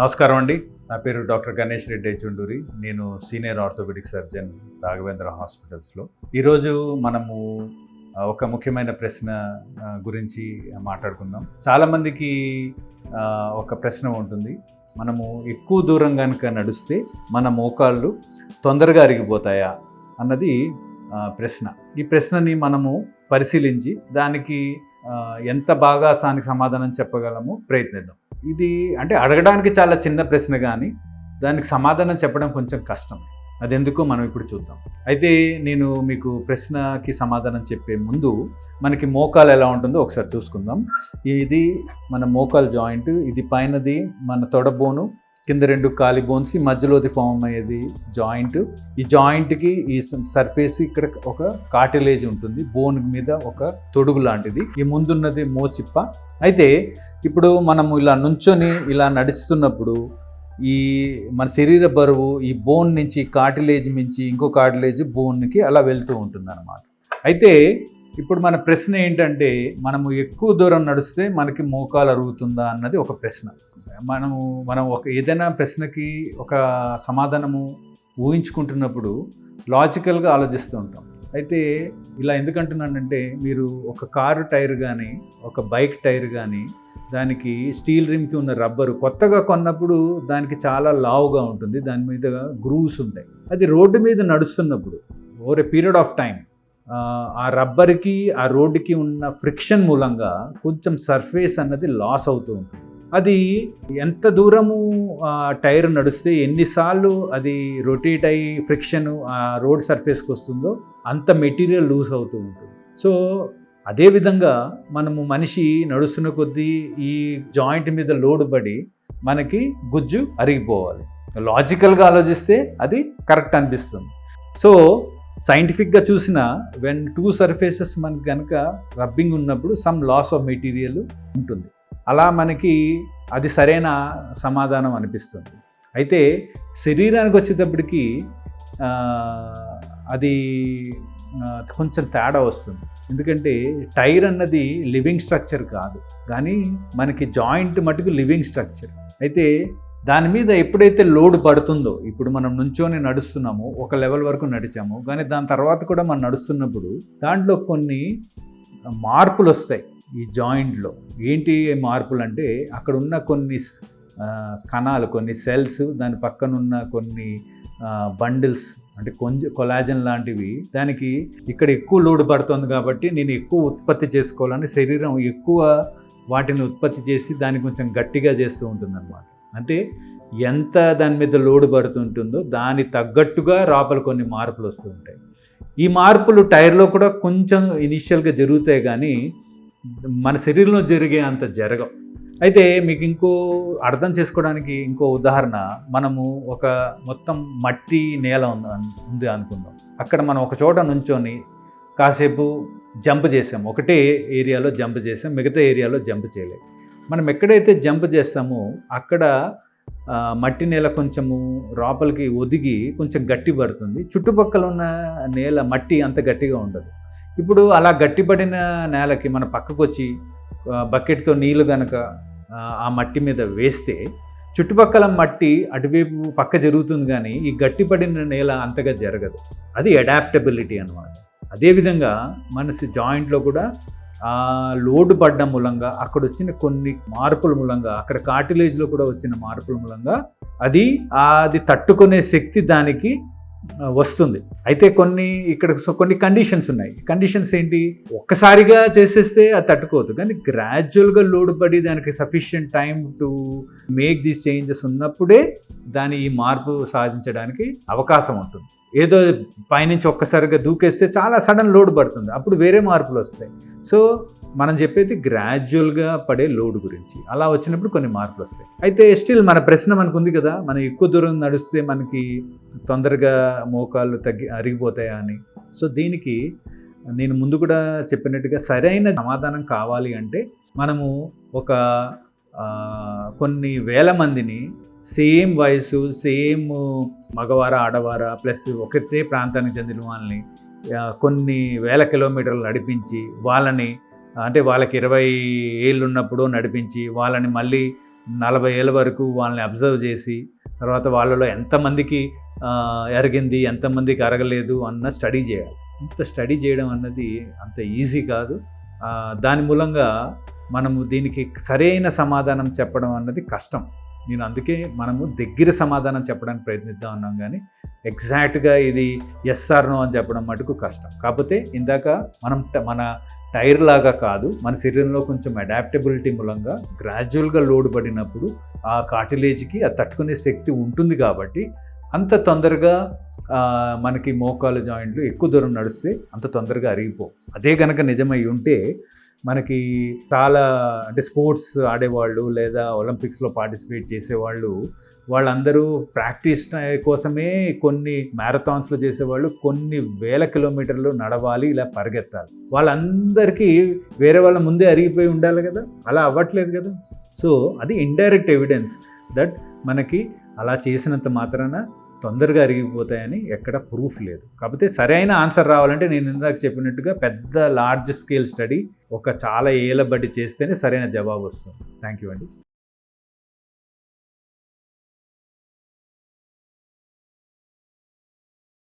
నమస్కారం అండి. నా పేరు డాక్టర్ గణేష్ రెడ్డి చుండూరి. నేను సీనియర్ ఆర్థోపెడిక్ సర్జన్ రాఘవేంద్ర హాస్పిటల్స్లో. ఈరోజు మనము ఒక ముఖ్యమైన ప్రశ్న గురించి మాట్లాడుకుందాం. చాలామందికి ఒక ప్రశ్న ఉంటుంది. మనము ఎక్కువ దూరం కనుక నడిస్తే మన మోకాళ్ళు తొందరగా అరిగిపోతాయా అన్నది ప్రశ్న. ఈ ప్రశ్నని మనము పరిశీలించి దానికి ఎంత బాగా దానికి సమాధానం చెప్పగలమో ప్రయత్నిద్దాం. ఇది అంటే అడగడానికి చాలా చిన్న ప్రశ్న, కానీ దానికి సమాధానం చెప్పడం కొంచెం కష్టం. అదెందుకో మనం ఇప్పుడు చూద్దాం. అయితే నేను మీకు ప్రశ్నకి సమాధానం చెప్పే ముందు మనకి మోకాలు ఎలా ఉంటుందో ఒకసారి చూసుకుందాం. ఇది మన మోకాలు జాయింట్, ఇది పైనది మన తొడబోను, కింద రెండు కాలి బోన్స్, మధ్యలోది ఫామ్ అయ్యేది జాయింట్. ఈ జాయింట్కి ఈ సర్ఫేస్ ఇక్కడ ఒక కార్టిలేజ్ ఉంటుంది, బోన్ మీద ఒక తొడుగు లాంటిది. ఈ ముందున్నది మోచిప్ప. అయితే ఇప్పుడు మనము ఇలా నుంచొని ఇలా నడుస్తున్నప్పుడు ఈ మన శరీర బరువు ఈ బోన్ నుంచి కార్టిలేజ్ నుంచి ఇంకో కార్టిలేజ్ బోన్కి అలా వెళ్తూ ఉంటుంది అన్నమాట. అయితే ఇప్పుడు మన ప్రశ్న ఏంటంటే, మనము ఎక్కువ దూరం నడిస్తే మనకి మోకాలు అరుగుతుందా అన్నది ఒక ప్రశ్న. మనం ఒక ఏదైనా ప్రశ్నకి ఒక సమాధానము ఊహించుకుంటున్నప్పుడు లాజికల్గా ఆలోచిస్తూ ఉంటాం. అయితే ఇలా ఎందుకంటున్నానంటే, మీరు ఒక కారు టైర్ కానీ ఒక బైక్ టైర్ కానీ దానికి స్టీల్ రిమ్కి ఉన్న రబ్బరు కొత్తగా కొన్నప్పుడు దానికి చాలా లావుగా ఉంటుంది, దాని మీద గ్రూవ్స్ ఉంటాయి. అది రోడ్డు మీద నడుస్తున్నప్పుడు over a period of time ఆ రబ్బర్కి ఆ రోడ్డుకి ఉన్న ఫ్రిక్షన్ మూలంగా కొంచెం సర్ఫేస్ అన్నది లాస్ అవుతూ ఉంటుంది. అది ఎంత దూరము టైర్ నడిస్తే ఎన్నిసార్లు అది రొటేట్ అయ్యి ఫ్రిక్షన్ ఆ రోడ్ సర్ఫేస్కి వస్తుందో అంత మెటీరియల్ లూజ్ అవుతూ ఉంటుంది. సో అదేవిధంగా మనము మనిషి నడుస్తున్న కొద్దీ ఈ జాయింట్ మీద లోడ్ పడి మనకి గుజ్జు అరిగిపోవాలి. లాజికల్గా ఆలోచిస్తే అది కరెక్ట్ అనిపిస్తుంది. సో సైంటిఫిక్గా చూసిన వెన్ టూ సర్ఫేసెస్ మనకి కనుక రబ్బింగ్ ఉన్నప్పుడు సమ్ లాస్ ఆఫ్ మెటీరియల్ ఉంటుంది. అలా మనకి అది సరైన సమాధానం అనిపిస్తుంది. అయితే శరీరానికి వచ్చేటప్పటికి అది కొంచెం తేడా వస్తుంది. ఎందుకంటే టైర్ అన్నది లివింగ్ స్ట్రక్చర్ కాదు, కానీ మనకి జాయింట్ మటుకు లివింగ్ స్ట్రక్చర్. అయితే దాని మీద ఎప్పుడైతే లోడ్ పడుతుందో, ఇప్పుడు మనం నుంచొని నడుస్తున్నామో ఒక లెవెల్ వరకు నడిచాము, కానీ దాని తర్వాత కూడా మనం నడుస్తున్నప్పుడు దాంట్లో కొన్ని మార్పులు వస్తాయి ఈ జాయింట్లో. ఏంటి మార్పులు అంటే, అక్కడ ఉన్న కొన్ని కణాలు, కొన్ని సెల్స్, దాని పక్కనున్న కొన్ని బండిల్స్ అంటే కొలాజన్ లాంటివి, దానికి ఇక్కడ ఎక్కువ లోడ్ పడుతుంది కాబట్టి నేను ఎక్కువ ఉత్పత్తి చేసుకోవాలని శరీరం ఎక్కువ వాటిని ఉత్పత్తి చేసి దాన్ని కొంచెం గట్టిగా చేస్తూ ఉంటుంది అన్నమాట. అంటే ఎంత దాని మీద లోడ్ పడుతుంటుందో దాని తగ్గట్టుగా లోపల కొన్ని మార్పులు వస్తూ ఉంటాయి. ఈ మార్పులు టైర్లో కూడా కొంచెం ఇనిషియల్గా జరుగుతాయి, కానీ మన శరీరంలో జరిగే అంత జరగవు. అయితే మీకు ఇంకో అర్థం చేసుకోవడానికి ఇంకో ఉదాహరణ, మనము ఒక మొత్తం మట్టి నేల ఉంది అనుకుందాం. అక్కడ మనం ఒక చోట నుంచొని కాసేపు జంప్ చేసాం, ఒకటే ఏరియాలో జంప్ చేసాం, మిగతా ఏరియాలో జంప్ చేయలేము. మనం ఎక్కడైతే జంప్ చేస్తామో అక్కడ మట్టి నేల కొంచెము లోపలికి ఒదిగి కొంచెం గట్టి పడుతుంది, చుట్టుపక్కల ఉన్న నేల మట్టి అంత గట్టిగా ఉండదు. ఇప్పుడు అలా గట్టిపడిన నేలకి మన పక్కకు వచ్చి బకెట్తో నీళ్ళు కనుక ఆ మట్టి మీద వేస్తే చుట్టుపక్కల మట్టి అటువైపు పక్క జరుగుతుంది, కానీ ఈ గట్టిపడిన నేల అంతగా జరగదు. అది అడాప్టబిలిటీ అన్నమాట. అదేవిధంగా మనసి జాయింట్లో కూడా ఆ లోడ్ పడ్డం మూలంగా అక్కడ వచ్చిన కొన్ని మార్పుల మూలంగా, అక్కడ కార్టిలేజ్లో కూడా వచ్చిన మార్పుల మూలంగా అది తట్టుకునే శక్తి దానికి వస్తుంది. అయితే కొన్ని కండిషన్స్ ఉన్నాయి. కండిషన్స్ ఏంటి? ఒక్కసారిగా చేసేస్తే అది తట్టుకోవద్దు, కానీ గ్రాడ్యువల్గా లోడ్ పడి దానికి sufficient time to make these changes ఉన్నప్పుడే దాని ఈ మార్పు సాధించడానికి అవకాశం ఉంటుంది. ఏదో పైనుంచి ఒక్కసారిగా దూకేస్తే చాలా సడన్ లోడ్ పడుతుంది, అప్పుడు వేరే మార్పులు వస్తాయి. సో మనం చెప్పేది గ్రాడ్యువల్గా పడే లోడ్ గురించి. అలా వచ్చినప్పుడు కొన్ని మార్పులు వస్తాయి. అయితే స్టిల్ మన ప్రశ్న మనకు ఉంది కదా, మనం ఎక్కువ దూరం నడిస్తే మనకి తొందరగా మోకాళ్ళు అరిగిపోతాయా అని. సో దీనికి నేను ముందు కూడా చెప్పినట్టుగా సరైన సమాధానం కావాలి అంటే మనము ఒక కొన్ని వేల మందిని సేమ్ వయసు, సేమ్ మగవార ఆడవార ప్లస్ ఒకటే ప్రాంతానికి చెందిన వాళ్ళని కొన్ని వేల కిలోమీటర్లు నడిపించి వాళ్ళని, అంటే వాళ్ళకి 20 ఏళ్ళు ఉన్నప్పుడు నడిపించి వాళ్ళని మళ్ళీ 40 ఏళ్ళ వరకు వాళ్ళని అబ్జర్వ్ చేసి తర్వాత వాళ్ళలో ఎంతమందికి ఎరిగింది ఎంతమందికి అరగలేదు అన్న స్టడీ చేయాలి. ఇంత స్టడీ చేయడం అన్నది అంత ఈజీ కాదు. దాని మూలంగా మనము దీనికి సరైన సమాధానం చెప్పడం అన్నది కష్టం. నేను అందుకే మనము దగ్గర సమాధానం చెప్పడానికి ప్రయత్నిద్దాం అన్నాం, కానీ ఎగ్జాక్ట్గా ఇది ఎస్ ఆర్ నో అని చెప్పడం మటుకు కష్టం. కాకపోతే ఇందాక మన టైర్ లాగా కాదు, మన శరీరంలో కొంచెం అడాప్టబిలిటీ మూలంగా గ్రాడ్యువల్గా లోడ్ పడినప్పుడు ఆ కార్టిలేజ్కి అది తట్టుకునే శక్తి ఉంటుంది. కాబట్టి అంత తొందరగా మనకి మోకాలు జాయింట్లు ఎక్కువ దూరం నడిస్తే అంత తొందరగా అరిగిపోవు. అదే కనుక నిజమై ఉంటే మనకి చాలా అంటే స్పోర్ట్స్ ఆడేవాళ్ళు లేదా ఒలింపిక్స్లో పార్టిసిపేట్ చేసేవాళ్ళు వాళ్ళందరూ ప్రాక్టీస్ కోసమే కొన్ని మ్యారథాన్స్లో చేసేవాళ్ళు కొన్ని వేల కిలోమీటర్లు నడవాలి, ఇలా పరిగెత్తాలి. వాళ్ళందరికీ వేరే వాళ్ళ ముందే అరిగిపోయి ఉండాలి కదా, అలా అవ్వట్లేదు కదా. సో అది ఇండైరెక్ట్ ఎవిడెన్స్ దట్ మనకి అలా చేసినంత మాత్రాన తొందరగా అరిగిపోతాయని ఎక్కడ ప్రూఫ్ లేదు. కాకపోతే సరైన ఆన్సర్ రావాలంటే నేను ఇందాక చెప్పినట్టుగా పెద్ద లార్జ్ స్కేల్ స్టడీ ఒక చాలా ఏళ్ళ బట్టి చేస్తేనే సరైన జవాబు వస్తుంది. థ్యాంక్ యూ అండి.